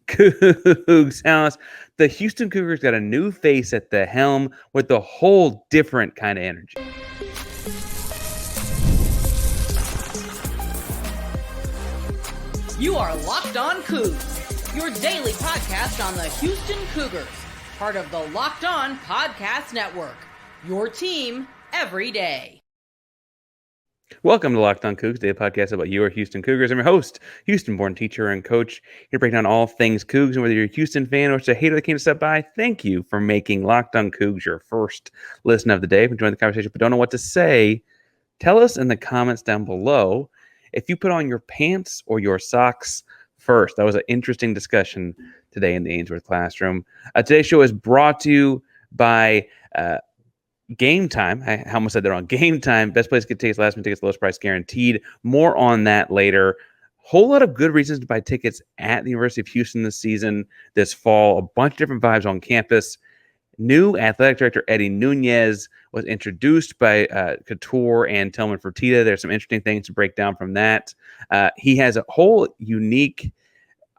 Coogs House. The Houston Cougars got a new face at the helm with a whole different kind of energy. You are Locked On Coogs, your daily podcast on the Houston Cougars, part of the Locked On Podcast Network, your team every day. Welcome to Locked On Coogs, daily podcast about your Houston Cougars. I'm your host, Houston-born teacher and coach, here to break down all things Cougs. And whether you're a Houston fan or just a hater that came to step by, thank you for making Locked On Cougs your first listen of the day. If you join the conversation but don't know what to say, tell us in the comments down below if you put on your pants or your socks first. That was an interesting discussion today in the Ainsworth classroom. Today's show is brought to you by Game Time. I almost said that wrong. Game Time. Best place to get tickets, last minute tickets, lowest price guaranteed. More on that later. Whole lot of good reasons to buy tickets at the University of Houston this season, this fall. A bunch of different vibes on campus. New Athletic Director Eddie Nuñez was introduced by Khator and Tilman Fertitta. There's some interesting things to break down from that. He has a whole unique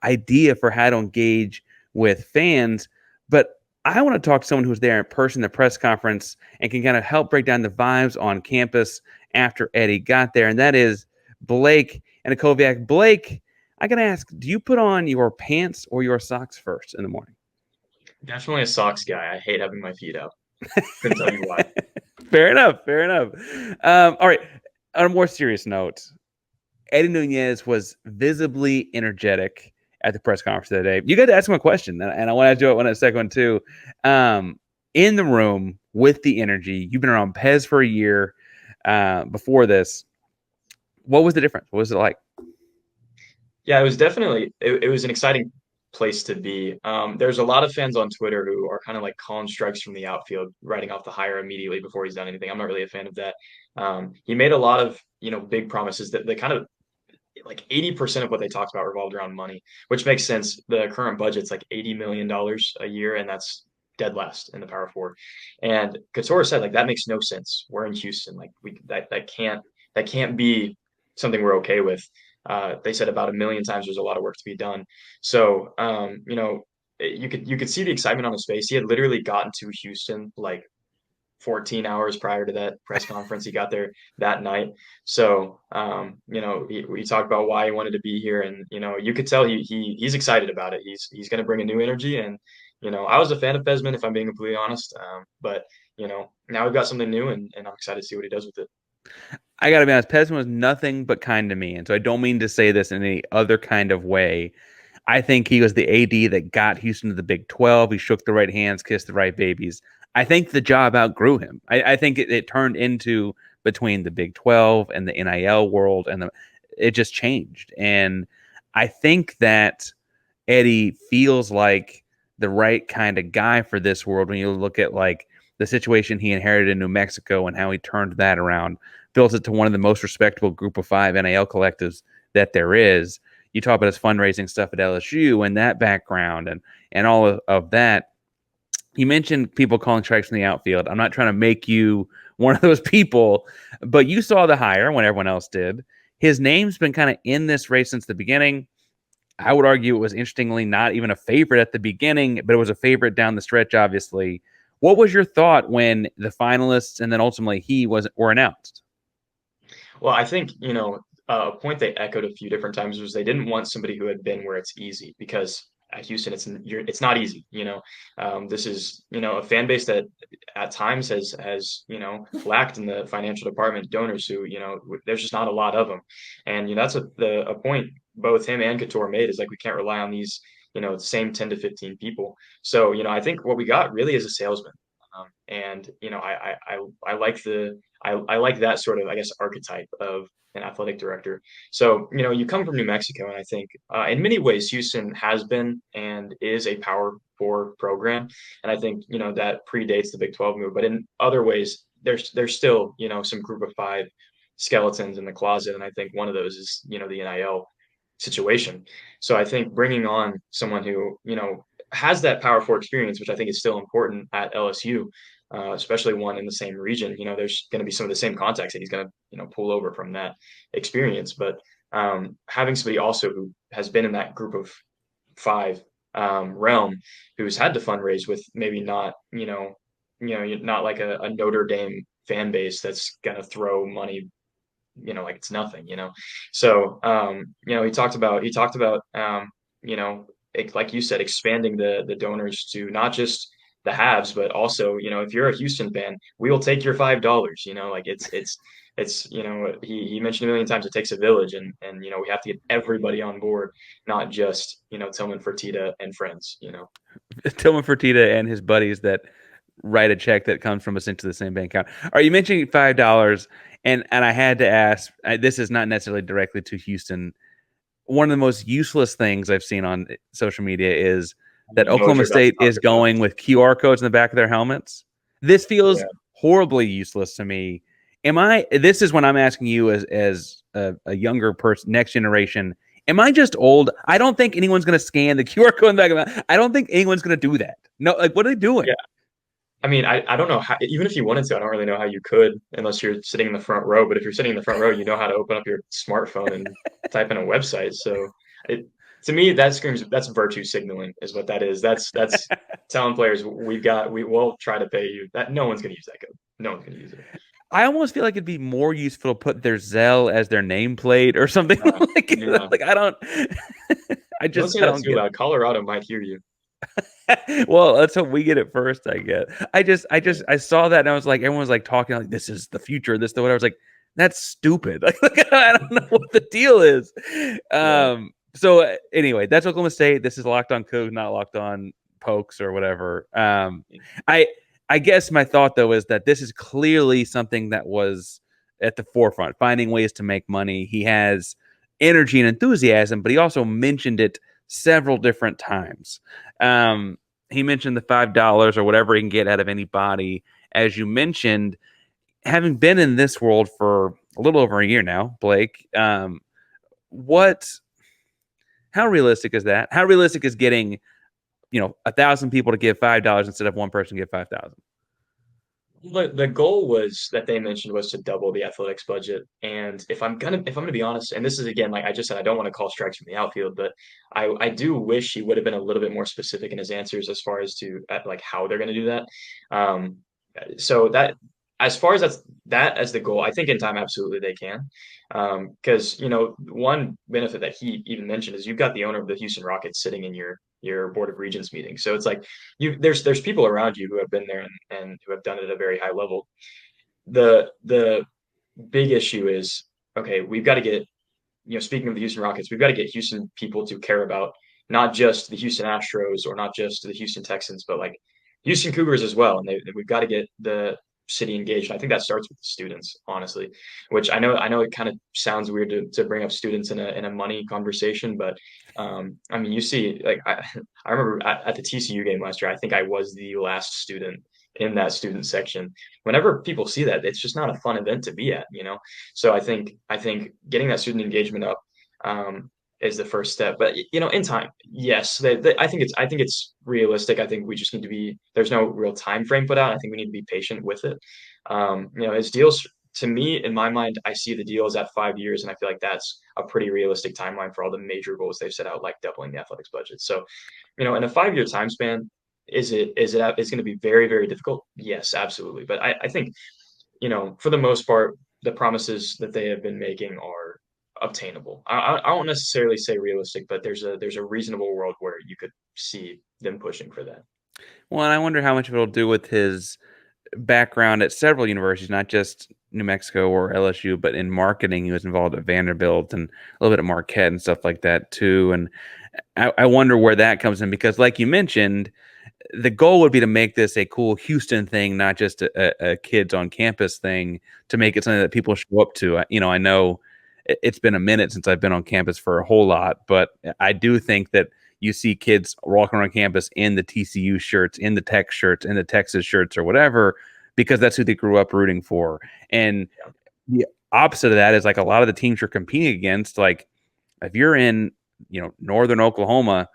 idea for how to engage with fans, but I want to talk to someone who's there in person, the press conference, and can kind of help break down the vibes on campus after Eddie got there, and that is Blake Antkowiak. Blake, I got to ask, do you put on your pants or your socks first in the morning? Definitely a socks guy. I hate having my feet out. Couldn't tell you why. Fair enough. All right. On a more serious note, Eddie Nuñez was visibly energetic at the press conference today. You got to ask him a question, and I want to do it one a second one too. In the room with the energy, you've been around Pez for a year before this. What was the difference? What was it like? Yeah, it was definitely it was an exciting place to be. There's a lot of fans on Twitter who are kind of like calling strikes from the outfield, writing off the hire immediately before he's done anything. I'm not really a fan of that. He made a lot of big promises that kind of like 80% of what they talked about revolved around money, which makes sense. The current budget's like $80 million a year, and that's dead last in the Power Four. And Khator said like that makes no sense. We're in Houston, like that can't be something we're okay with. They said about 1 million times there's a lot of work to be done. So you could see the excitement on his face. He had literally gotten to Houston like 14 hours prior to that press conference. He got there that night. So, we talked about why he wanted to be here, and, you could tell he's excited about it. He's going to bring a new energy. And, I was a fan of Pesman, if I'm being completely honest. But, now we've got something new, and I'm excited to see what he does with it. I got to be honest, Pesman was nothing but kind to me. And so I don't mean to say this in any other kind of way. I think he was the AD that got Houston to the Big 12. He shook the right hands, kissed the right babies. I think the job outgrew him. I think it turned into between the Big 12 and the NIL world, and it just changed. And I think that Eddie feels like the right kind of guy for this world when you look at like the situation he inherited in New Mexico and how he turned that around, built it to one of the most respectable group of 5 NIL collectives that there is. You talk about his fundraising stuff at LSU and that background and all of that. You mentioned people calling strikes from the outfield. I'm not trying to make you one of those people, but you saw the hire when everyone else did. His name's been kind of in this race since the beginning. I would argue it was interestingly not even a favorite at the beginning, but it was a favorite down the stretch, obviously. What was your thought when the finalists and then ultimately were announced? Well, I think, a point they echoed a few different times was they didn't want somebody who had been where it's easy, because at Houston, it's not easy. This is a fan base that at times has lacked in the financial department donors who there's just not a lot of them, and that's a point both him and Khator made, is like we can't rely on these same 10 to 15 people. So I think what we got really is a salesman, and I like I like that sort of, I guess, archetype of an athletic director. So, you come from New Mexico, and I think in many ways, Houston has been and is a Power Four program. And I think, that predates the Big 12 move. But in other ways, there's still, some group of 5 skeletons in the closet. And I think one of those is, the NIL situation. So I think bringing on someone who, has that Power Four experience, which I think is still important at LSU, especially one in the same region. There's going to be some of the same contacts that he's going to, pull over from that experience. But having somebody also who has been in that group of 5 realm, who's had to fundraise with maybe not, not like a Notre Dame fan base that's gonna throw money, like it's nothing, So, he talked about, like you said, expanding the donors to not just the haves, but also, if you're a Houston fan, we will take your $5. Like it's he mentioned a million times it takes a village, and we have to get everybody on board, not just Tilman Fertitta and friends. Tilman Fertitta and his buddies that write a check that comes from essentially the same bank account. Are you mentioning $5? And I had to ask. This is not necessarily directly to Houston. One of the most useless things I've seen on social media is that I know what Oklahoma you're about to State talk is about. going with QR codes in the back of their helmets. This feels Yeah. horribly useless to me. This is when I'm asking you as a younger person, next generation, am I just old? I don't think anyone's going to scan the QR code in the back of my, I don't think anyone's going to do that. No, like, what are they doing? Yeah. I mean, I don't know how, even if you wanted to, I don't really know how you could unless you're sitting in the front row. But if you're sitting in the front row, you know how to open up your smartphone and type in a website. So it, to me, that screams, that's virtue signaling is what that is. That's telling players we will try to pay you. That no one's going to use that code. No one's going to use it. I almost feel like it'd be more useful to put their Zelle as their nameplate or something like Yeah. like I don't Don't say I that don't too get loud. Colorado might hear you. it. Well, let's hope we get it first, I guess. I saw that and I was like, everyone was like talking like this is the future, this the whatever. I was like, that's stupid. Like I don't know what the deal is. Yeah. So anyway, that's Oklahoma State. This is Locked On Coogs, not Locked On Pokes or whatever. I I guess my thought though is that this is clearly something that was at the forefront, finding ways to make money. He has energy and enthusiasm, but he also mentioned it several different times. He mentioned the $5 or whatever he can get out of anybody. As you mentioned, having been in this world for a little over a year now, Blake, what? How realistic is that? How realistic is getting 1,000 people to give $5 instead of one person give 5,000? The goal was that they mentioned was to double the athletics budget. And if I'm gonna be honest, and this is again, like I just said, I don't want to call strikes from the outfield, but I do wish he would have been a little bit more specific in his answers as far as to like how they're gonna do that. Um, so that as far as that as the goal, I think in time absolutely they can. Because one benefit that he even mentioned is you've got the owner of the Houston Rockets sitting in your board of regents meeting. So it's like there's people around you who have been there and who have done it at a very high level. The big issue is, okay, we've got to get, speaking of the Houston Rockets, we've got to get Houston people to care about not just the Houston Astros or not just the Houston Texans, but like Houston Cougars as well. And we've got to get the city engaged. I think that starts with the students, honestly, which I know it kind of sounds weird to bring up students in a money conversation, but I mean, you see, like I remember at the TCU game last year, I think I was the last student in that student section. Whenever people see that, it's just not a fun event to be at. So I think getting that student engagement up is the first step. But in time, yes, I think it's realistic. I think we just need to be. There's no real time frame put out. I think we need to be patient with it. His deals, to me, in my mind, I see the deal as at 5 years, and I feel like that's a pretty realistic timeline for all the major goals they've set out, like doubling the athletics budget. So, in a 5 year time span, it's going to be very, very difficult? Yes, absolutely. But I think, for the most part, the promises that they have been making are obtainable. I won't necessarily say realistic, but there's a reasonable world where you could see them pushing for that. Well, and I wonder how much of it'll do with his background at several universities, not just New Mexico or LSU, but in marketing. He was involved at Vanderbilt and a little bit at Marquette and stuff like that too. And I wonder where that comes in because, like you mentioned, the goal would be to make this a cool Houston thing, not just a kids on campus thing, to make it something that people show up to. I know it's been a minute since I've been on campus for a whole lot, but I do think that you see kids walking around campus in the TCU shirts, in the Tech shirts, in the Texas shirts or whatever, because that's who they grew up rooting for. And the opposite of that is like a lot of the teams you're competing against, like if you're in, northern Oklahoma,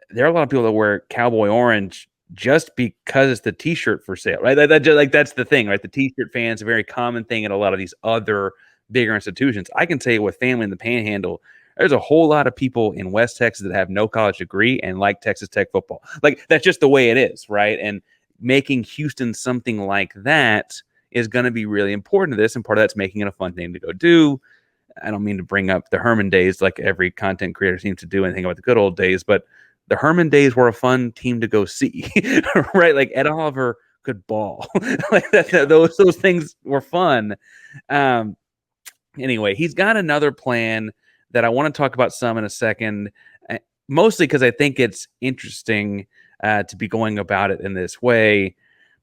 there are a lot of people that wear cowboy orange just because it's the T-shirt for sale, right? That's the thing, right? The T-shirt fan is a very common thing at a lot of these other bigger institutions. I can tell you with family in the Panhandle, there's a whole lot of people in West Texas that have no college degree and like Texas Tech football. Like, that's just the way it is, right? And making Houston something like that is going to be really important to this, and part of that's making it a fun thing to go do. I don't mean to bring up the Herman days like every content creator seems to do anything about the good old days, but the Herman days were a fun team to go see, right? Like, Ed Oliver could ball. Like those things were fun. Anyway, he's got another plan that I want to talk about some in a second, mostly because I think it's interesting to be going about it in this way.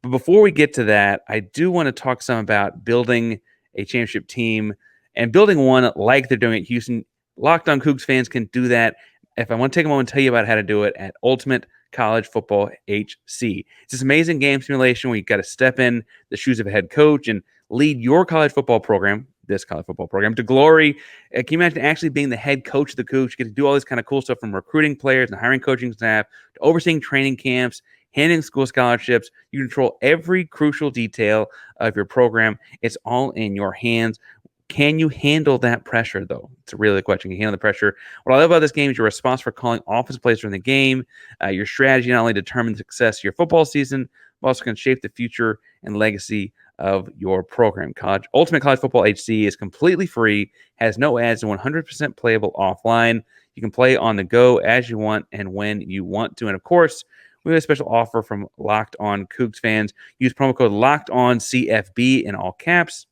But before we get to that, I do want to talk some about building a championship team and building one like they're doing at Houston. Locked On Coogs fans can do that. If I want to take a moment and tell you about how to do it at Ultimate College Football HC. It's this amazing game simulation where you've got to step in the shoes of a head coach and lead your college football program, this college football program, to glory. Can you imagine actually being the head coach of the Cougs? You get to do all this kind of cool stuff, from recruiting players and hiring coaching staff to overseeing training camps, handing school scholarships. You control every crucial detail of your program. It's all in your hands. Can you handle that pressure, though? It's a really good question. Can you handle the pressure? What I love about this game is your response for calling offensive plays during the game. Your strategy not only determines the success of your football season, but also can shape the future and legacy of your program. Ultimate College Football HC is completely free, has no ads, and 100% playable offline. You can play on the go as you want and when you want to. And of course, we have a special offer from Locked On Coogs fans. Use promo code LOCKEDONCFB in all caps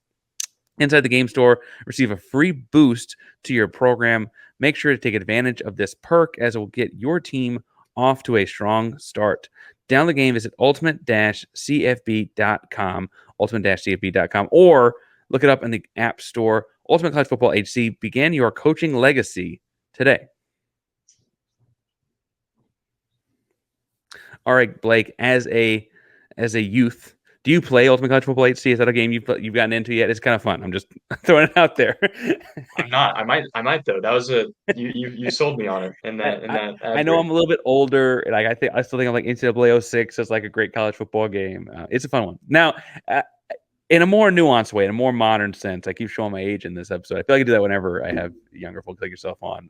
inside the game store. Receive a free boost to your program. Make sure to take advantage of this perk, as it will get your team off to a strong start. Download the game, visit ultimate-cfb.com, ultimate-cfb.com, or look it up in the App Store. Ultimate College Football HC. Begin your coaching legacy today. All right, Blake, as a youth, do you play Ultimate College Football HC? Is that a game you've gotten into yet? It's kind of fun. I'm just throwing it out there. I'm not. I might though. That was you sold me on it. I know I'm a little bit older. Like, I still think I'm like NCAA 06 as like a great college football game. It's a fun one. Now, in a more nuanced way, in a more modern sense, I keep showing my age in this episode. I feel like I do that whenever I have younger folks like yourself on.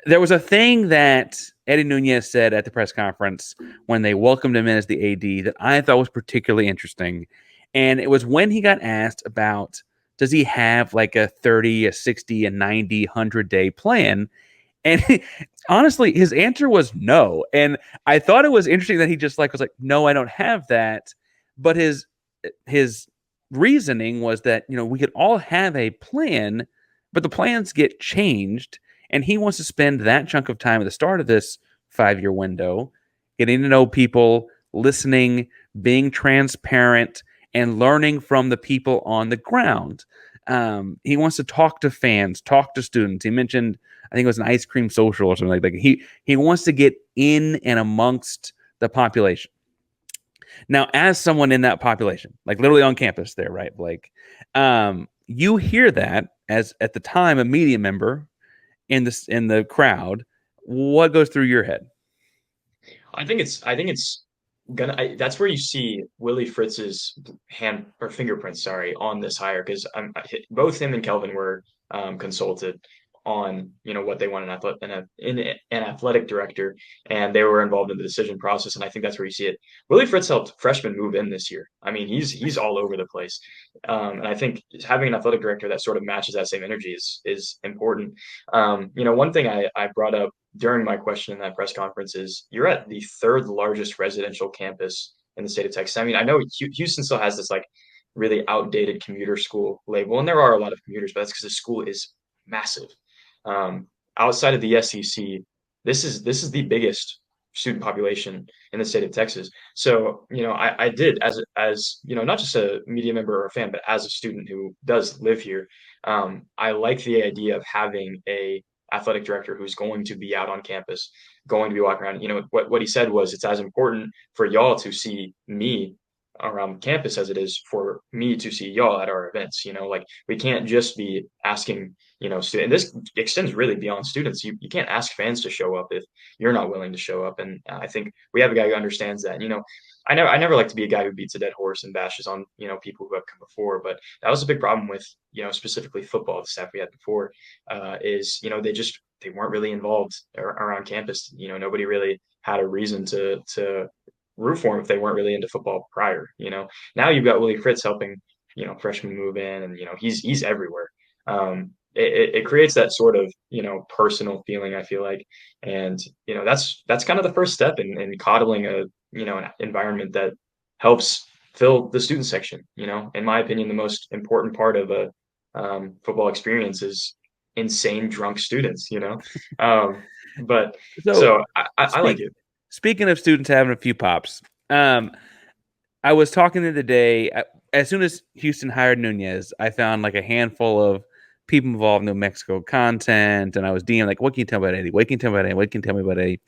There was a thing that Eddie Nuñez said at the press conference when they welcomed him in as the AD that I thought was particularly interesting. And it was when he got asked about, does he have like a 30, a 60, a 90, 100-day plan? And honestly, his answer was no. And I thought it was interesting that he just was like, no, I don't have that. But his reasoning was that, we could all have a plan, but the plans get changed. And he wants to spend that chunk of time at the start of this 5-year window getting to know people, listening, being transparent, and learning from the people on the ground. He wants to talk to fans, talk to students. He mentioned, I think it was an ice cream social or something like that. He wants to get in and amongst the population. Now, as someone in that population, like literally on campus there, right, Blake, you hear that as, at the time, a media member in the crowd. What goes through your head? I think it's that's where you see Willie Fritz's hand or fingerprints, sorry, on this hire, because both him and Kelvin were consulted on what they want in an athletic director, and they were involved in the decision process. And I think that's where you see it. Willie Fritz helped freshmen move in this year. I mean, he's all over the place, and I think having an athletic director that sort of matches that same energy is important. One thing I brought up during my question in that press conference is, you're at the third largest residential campus in the state of Texas. I mean, I know Houston still has this like really outdated commuter school label, and there are a lot of commuters, but that's because the school is massive. Outside of the SEC, this is the biggest student population in the state of Texas. So, I did, as not just a media member or a fan, but as a student who does live here, I like the idea of having a athletic director who's going to be out on campus, going to be walking around. What he said was, it's as important for y'all to see me around campus as it is for me to see y'all at our events. Like, we can't just be asking and this extends really beyond students. You can't ask fans to show up if you're not willing to show up. And I think we have a guy who understands that. I never like to be a guy who beats a dead horse and bashes on, people who have come before, but that was a big problem with, specifically football, the staff we had before, is, they weren't really involved around campus. Nobody really had a reason to root for them if they weren't really into football prior. Now you've got Willie Fritz helping, freshmen move in, and, he's everywhere. It creates that sort of, personal feeling, I feel like. And, that's kind of the first step in coddling an environment that helps fill the student section. In my opinion, the most important part of a football experience is insane drunk students, but So, so I like it. speaking of students having a few pops, I was talking the other day. As soon as Houston hired Nuñez, I found like a handful of people involved in New Mexico content, and I was DMing like, "What can you tell me about Eddie? What can you tell me about Eddie? What can you tell me about Eddie?"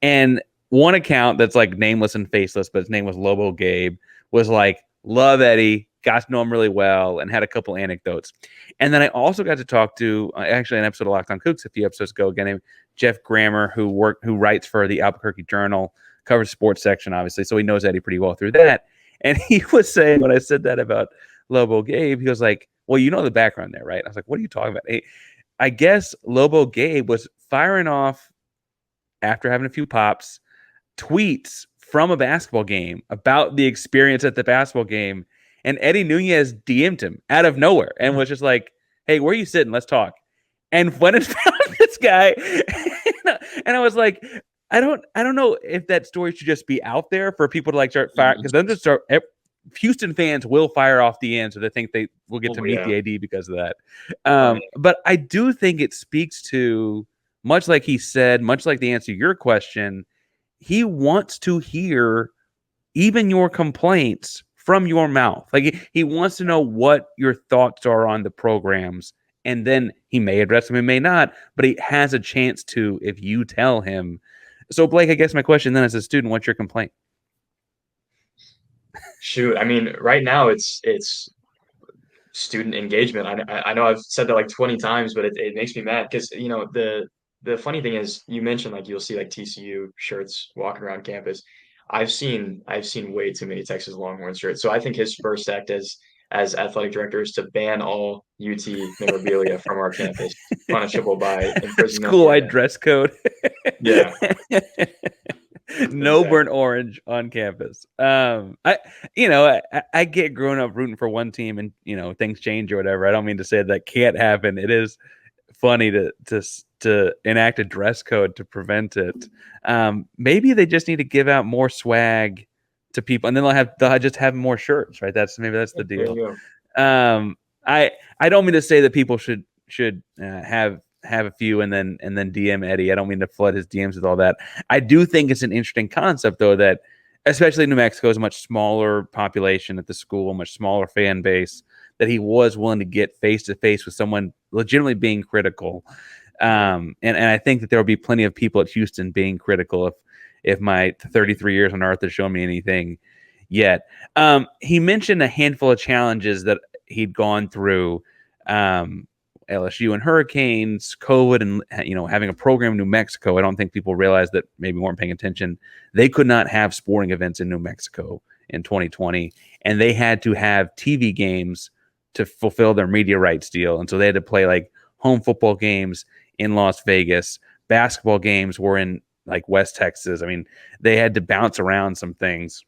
And one account that's like nameless and faceless, but his name was Lobo Gabe, was like, "Love Eddie, got to know him really well, and had a couple anecdotes." And then I also got to talk to actually an episode of Locked On Coogs a few episodes ago, a guy named Jeff Grammer, who writes for the Albuquerque Journal, covers sports section, obviously, so he knows Eddie pretty well through that. And he was saying, when I said that about Lobo Gabe, he was like, "Well, you know the background there, right?" I was like, "What are you talking about?" I guess Lobo Gabe was firing off, after having a few pops, tweets from a basketball game about the experience at the basketball game. And Eddie Nuñez DM'd him out of nowhere and was just like, "Hey, where are you sitting? Let's talk." And went and found this guy. And I was like, I don't know if that story should just be out there for people to like start fire, because then just start Houston fans will fire off DMs, so they think they will get to meet the AD because of that. But I do think it speaks to, much like he said, much like the answer to your question, he wants to hear even your complaints from your mouth. Like he wants to know what your thoughts are on the programs, and then he may address them, he may not, but he has a chance to if you tell him. So, Blake, I guess my question then as a student, what's your complaint? Shoot, I mean, right now it's student engagement. I know I've said that like 20 times, but it makes me mad because the funny thing is, you mentioned like you'll see like TCU shirts walking around campus. I've seen way too many Texas Longhorn shirts. So I think his first act as athletic director is to ban all UT memorabilia from our campus, punishable by imprisonment. School-wide dress code. Yeah. No Exactly. burnt orange on campus. I get growing up rooting for one team, and things change or whatever. I don't mean to say that can't happen. It is funny to enact a dress code to prevent it. Maybe they just need to give out more swag to people, and then they'll just have more shirts, right? Maybe that's the deal. I don't mean to say that people should have a few and then DM Eddie. I don't mean to flood his DMs with all that. I do think it's an interesting concept, though, that especially New Mexico is a much smaller population at the school, much smaller fan base, that he was willing to get face to face with someone legitimately being critical. And I think that there will be plenty of people at Houston being critical if my 33 years on earth has shown me anything yet. He mentioned a handful of challenges that he'd gone through. LSU and hurricanes, COVID, and having a program in New Mexico. I don't think people realize that, maybe weren't paying attention. They could not have sporting events in New Mexico in 2020, and they had to have TV games to fulfill their media rights deal. And so they had to play like home football games in Las Vegas. Basketball games were in like West Texas. I mean, they had to bounce around some things.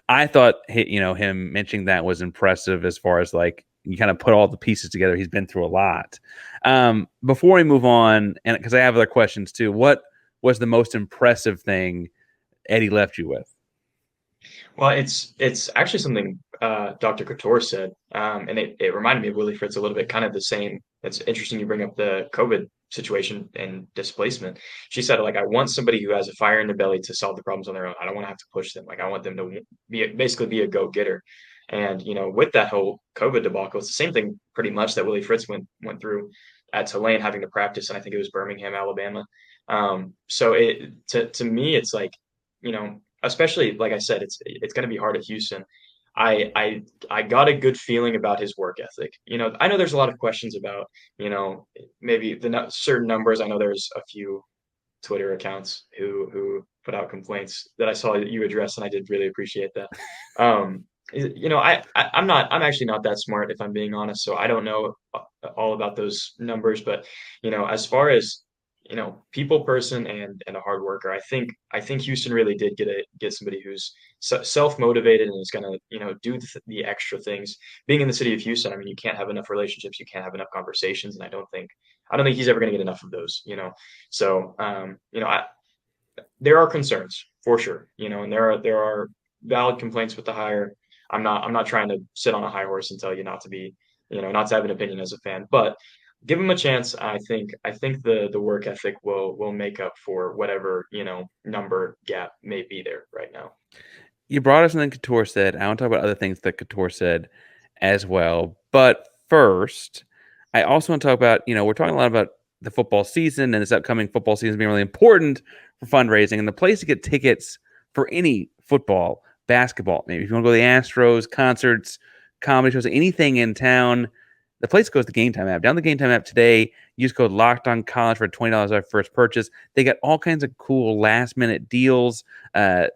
I thought, him mentioning that was impressive as far as like, you kind of put all the pieces together. He's been through a lot. Before we move on, and because I have other questions too, what was the most impressive thing Eddie left you with? Well, it's actually something Dr. Khator said, and it reminded me of Willie Fritz a little bit, kind of the same. It's interesting you bring up the COVID situation and displacement. She said, like, I want somebody who has a fire in their belly to solve the problems on their own. I don't want to have to push them. Like, I want them to basically be a go-getter. And with that whole COVID debacle, it's the same thing pretty much that Willie Fritz went through at Tulane, having to practice, and I think it was Birmingham, Alabama. So to me, it's like, especially like I said, it's going to be hard at Houston. I got a good feeling about his work ethic. I know there's a lot of questions about, maybe certain numbers. I know there's a few Twitter accounts who put out complaints that I saw that you addressed, and I did really appreciate that. Um, I'm actually not that smart, if I'm being honest, so I don't know all about those numbers. But as far as people person and a hard worker, I think Houston really did get somebody who's self motivated and is gonna do the extra things. Being in the city of Houston, I mean, you can't have enough relationships, you can't have enough conversations, and I don't think he's ever gonna get enough of those. So there are concerns for sure, and there are valid complaints with the hire. I'm not trying to sit on a high horse and tell you not to be, not to have an opinion as a fan, but give him a chance. I think the work ethic will make up for whatever, number gap may be there right now. You brought us something Khator said. I want to talk about other things that Khator said as well. But first, I also want to talk about, we're talking a lot about the football season and this upcoming football season being really important for fundraising. And the place to get tickets for any football, basketball, maybe if you want to go to the Astros, concerts, comedy shows, anything in town, the place goes to the Game Time app. Down the Game Time app today, use code Locked On College for $20 off first purchase. They got all kinds of cool last minute deals,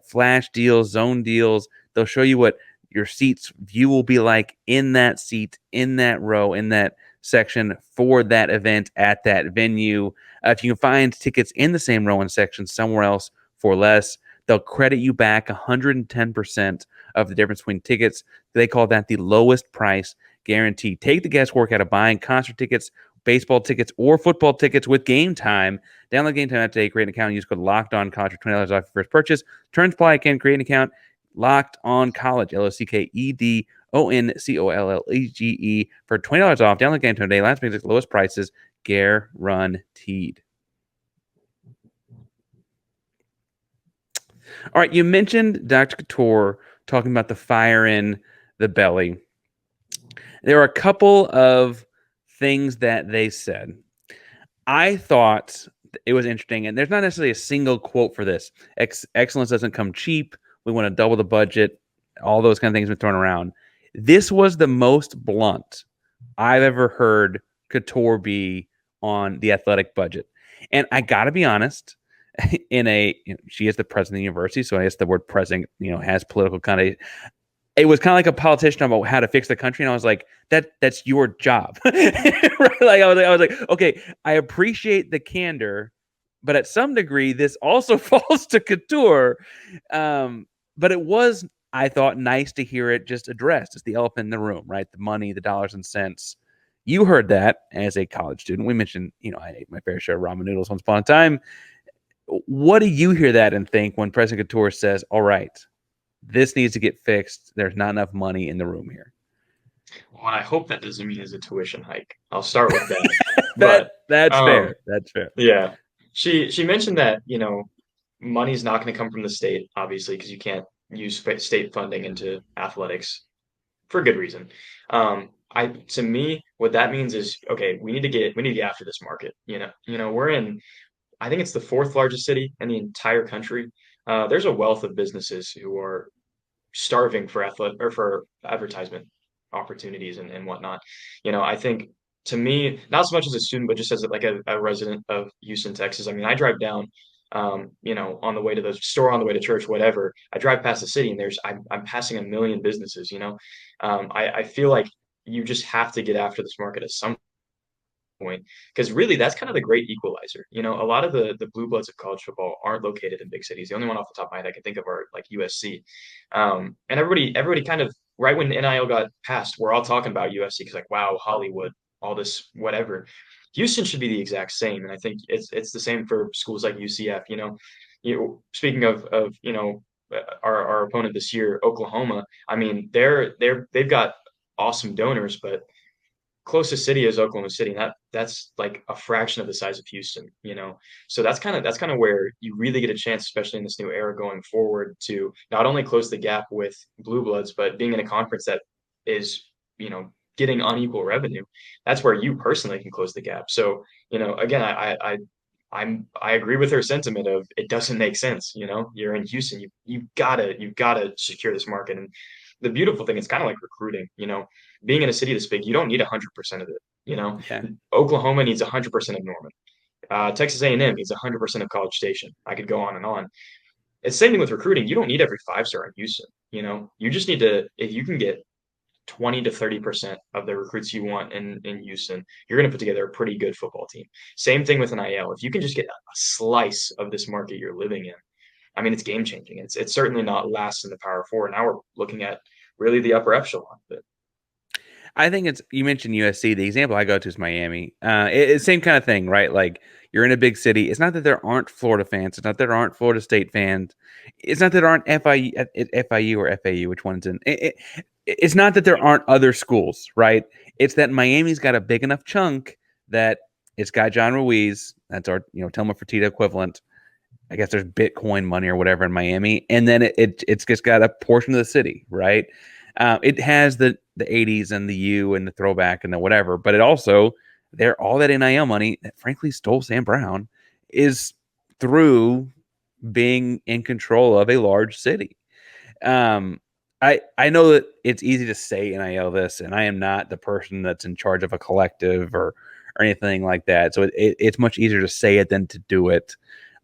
flash deals, zone deals. They'll show you what your seat's view will be like in that seat, in that row, in that section for that event at that venue. If you can find tickets in the same row and section somewhere else for less, they'll credit you back 110% of the difference between tickets. They call that the lowest price guarantee. Take the guesswork out of buying concert tickets, baseball tickets, or football tickets with Game Time. Download Game Time app today, create an account, and use code Locked On College for $20 off your first purchase. Terms apply. Again, create an account. Locked On College, LOCKEDONCOLLEGE for $20 off. Download Game Time today. Last week's lowest prices guaranteed. All right, you mentioned Dr. Khator talking about the fire in the belly. There are a couple of things that they said. I thought it was interesting, and there's not necessarily a single quote for this. Excellence doesn't come cheap. We want to double the budget. All those kind of things been thrown around. This was the most blunt I've ever heard Khator be on the athletic budget. And I got to be honest, she is the president of the university, so I guess the word president, has political kind of. It was kind of like a politician about how to fix the country, and I was like, that's your job. Right? Like I was like, okay, I appreciate the candor, but at some degree, this also falls to Khator. But it was, I thought, nice to hear it just addressed. It's the elephant in the room, right? The money, the dollars and cents. You heard that as a college student. We mentioned, I ate my fair share of ramen noodles once upon a time. What do you hear that and think when President Khator says, all right, this needs to get fixed. There's not enough money in the room here. Well, I hope that doesn't mean is a tuition hike. I'll start with that. That's fair. That's fair. Yeah. She mentioned that, money's not going to come from the state, obviously, because you can't use state funding into athletics for good reason. To me, what that means is, okay, we need to get after this market. We're in, I think it's the fourth largest city in the entire country. There's a wealth of businesses who are starving for advertisement opportunities and whatnot. I think, to me, not so much as a student, but just as like a resident of Houston, Texas. I mean, I drive down, on the way to the store, on the way to church, whatever. I drive past the city, and I'm passing a million businesses. I feel like you just have to get after this market at some point, because really that's kind of the great equalizer. A lot of the blue bloods of college football aren't located in big cities. The only one off the top of my head I can think of are like USC. And everybody kind of, right when NIL got passed, we're all talking about USC because, like, wow, Hollywood, all this whatever. Houston should be the exact same, and I think it's the same for schools like UCF. Speaking of our opponent this year, Oklahoma. I mean, they've got awesome donors, but closest city is Oklahoma City, and that's like a fraction of the size of Houston. So that's kind of where you really get a chance, especially in this new era going forward, to not only close the gap with blue bloods, but being in a conference that is, getting unequal revenue. That's where you personally can close the gap. So, again, I agree with her sentiment of it doesn't make sense. You're in Houston, you've gotta secure this market. And the beautiful thing, it's kind of like recruiting, being in a city this big, you don't need 100% of it. Yeah. Oklahoma needs 100% of Norman. Texas A&M needs 100% of College Station. I could go on and on. It's the same thing with recruiting. You don't need every 5-star in Houston. You just need to, if you can get 20 to 30% of the recruits you want in Houston, you're going to put together a pretty good football team. Same thing with an IL. If you can just get a slice of this market you're living in, I mean, it's game changing. It's certainly not last in the Power Four. Now we're looking at really the upper echelon of it. I think you mentioned USC. The example I go to is Miami. It's same kind of thing, right? Like you're in a big city. It's not that there aren't Florida fans. It's not that there aren't Florida State fans. It's not that there aren't FIU or FAU, which one's in. It's not that there aren't other schools, right? It's that Miami's got a big enough chunk that it's got John Ruiz. That's our Tilman Fertitta equivalent. I guess there's Bitcoin money or whatever in Miami, and then it's just got a portion of the city, right? It has the 80s and the U and the throwback and the whatever, but it also all that NIL money that frankly stole Sam Brown is through being in control of a large city. I know that it's easy to say NIL this, and I am not the person that's in charge of a collective or anything like that. So it's much easier to say it than to do it.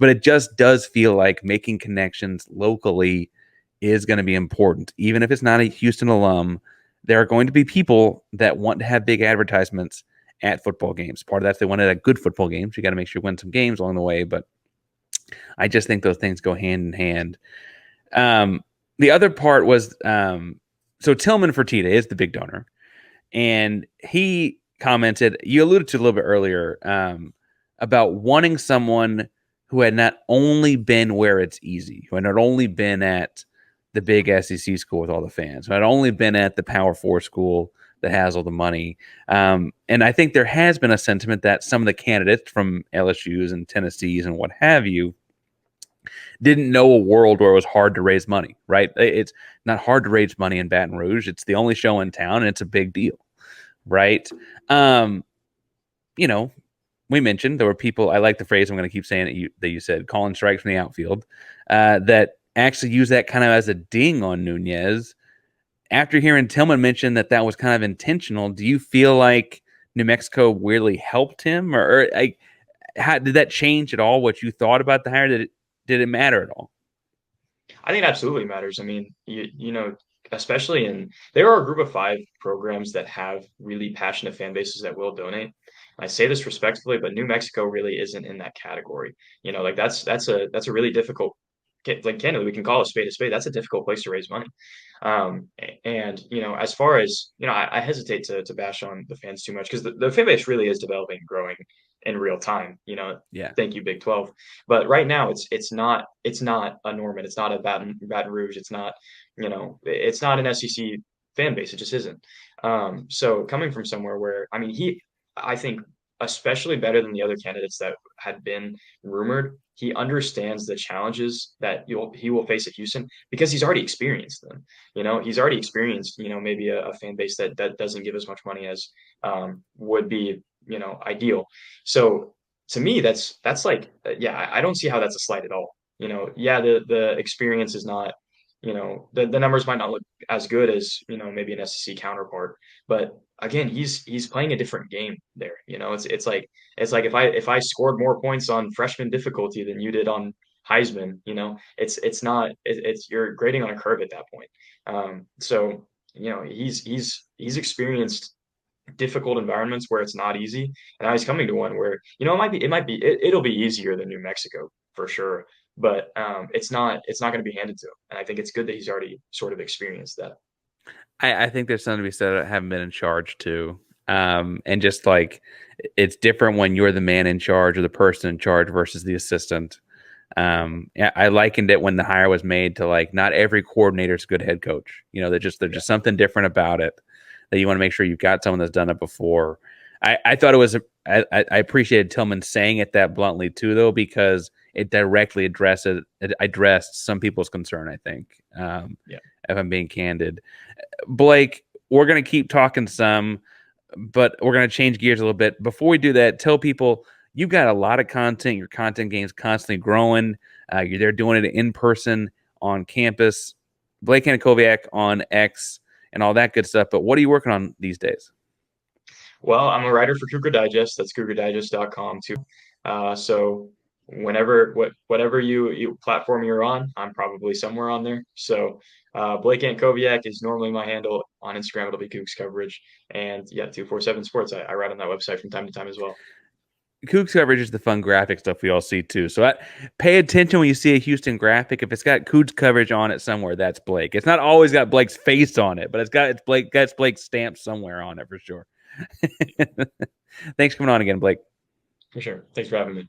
But it just does feel like making connections locally is going to be important. Even if it's not a Houston alum, there are going to be people that want to have big advertisements at football games. Part of that, if they want to have good football games, you got to make sure you win some games along the way. But I just think those things go hand in hand. The other part was, so Tilman Fertitta is the big donor. And he commented, you alluded to a little bit earlier, about wanting someone who had not only been where it's easy, who had not only been at the big SEC school with all the fans, who had only been at the Power 4 school that has all the money. And I think there has been a sentiment that some of the candidates from LSU's and Tennessee's and what have you didn't know a world where it was hard to raise money, right? It's not hard to raise money in Baton Rouge. It's the only show in town, and it's a big deal, right? We mentioned there were people, I like the phrase, I'm going to keep saying it, that you said, calling strikes from the outfield, that actually use that kind of as a ding on Nuñez. After hearing Tilman mention that was kind of intentional, do you feel like New Mexico weirdly helped him? Or how did that change at all what you thought about the hire? Did it matter at all? I think it absolutely matters. I mean, especially there are a group of 5 programs that have really passionate fan bases that will donate. I say this respectfully, but New Mexico really isn't in that category. Like that's a really difficult, like candidly, we can call a spade a spade. That's a difficult place to raise money. And as far as I hesitate to bash on the fans too much because the fan base really is developing, growing in real time. Yeah. Thank you, Big 12. But right now, it's not a Norman. It's not a Baton Rouge. It's not it's not an SEC fan base. It just isn't. So coming from somewhere where I think especially better than the other candidates that had been rumored, he understands the challenges that he will face at Houston because he's already experienced them. He's already experienced, maybe a fan base that doesn't give as much money as would be, ideal. So to me, that's like, I don't see how that's a slight at all. The experience is not, the numbers might not look as good as, maybe an SEC counterpart, but again, he's playing a different game there. It's like if I scored more points on freshman difficulty than you did on Heisman, it's not you're grading on a curve at that point. So he's experienced difficult environments where it's not easy, and now he's coming to one where it'll be easier than New Mexico for sure, but it's not going to be handed to him, and I think it's good that he's already sort of experienced that. I think there's something to be said about having been in charge too. And just like it's different when you're the man in charge or the person in charge versus the assistant. I likened it when the hire was made to like not every coordinator is a good head coach. There's just something different about it that you want to make sure you've got someone that's done it before. I thought it was I appreciated Tilman saying it that bluntly too, though, because it directly addressed some people's concern, I think. If I'm being candid. Blake, we're going to keep talking some, but we're going to change gears a little bit. Before we do that, tell people you've got a lot of content. Your content game's constantly growing. You're there doing it in person on campus. Blake Antkowiak on X and all that good stuff. But what are you working on these days? Well, I'm a writer for Cougar Digest. That's cougardigest.com too. So whatever you platform you're on, I'm probably somewhere on there. So Blake Antkowiak is normally my handle. On Instagram, it'll be Coogs Coverage. And yeah, 247 Sports. I write on that website from time to time as well. Coogs Coverage is the fun graphic stuff we all see too. So pay attention when you see a Houston graphic. If it's got Coogs Coverage on it somewhere, that's Blake. It's not always got Blake's face on it, but it's Blake's stamp somewhere on it for sure. Thanks for coming on again, Blake. For sure. Thanks for having me.